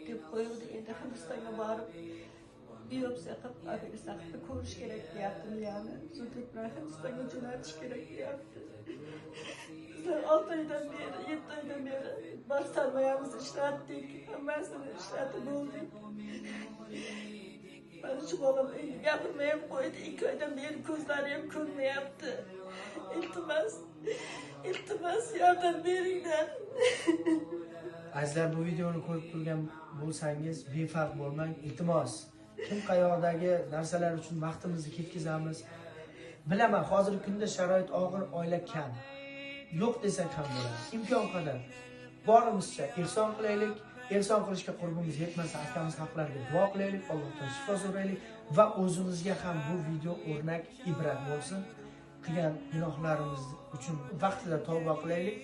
deb qo'yildi. Endi Hindistonga borib biopsiya qilib operatsiya qilib ko'rish kerak deyapti. Yani zudlik bilan Hindistonga jo'natish kerak deyapti. Bizlar 6 oydan beri, 7 oydan beri boshqarmayamiz, ishlatdik. Hammasini ishlatib bo'ldik. Mana shu bolam endi gapirmay ham qo'ydi. 2 oydan beri ko'zlari ham ko'rmayapti. Iltimos yordam beringlar. Azizlar, bu videoni ko'rib turgan bo'lsangiz, befarq bo'lmang. Iltimos, kim qayoqdagi narsalar uchun vaqtimizni ketkazamiz? Bilaman, hozirgi kunda sharoit og'ir, oila kam. Yo'q desak ham bo'ladi. Imkon qadar borimizcha ehson qilaylik. Ehson qilishga qurbimiz yetmasa, akamiz haqlariga duo qilaylik, Allohdan shifo so'raylik va o'zimizga ham bu video o'rnak, ibrat bo'lsin. Qilgan gunohlarimiz uchun vaqtida tavba qilaylik.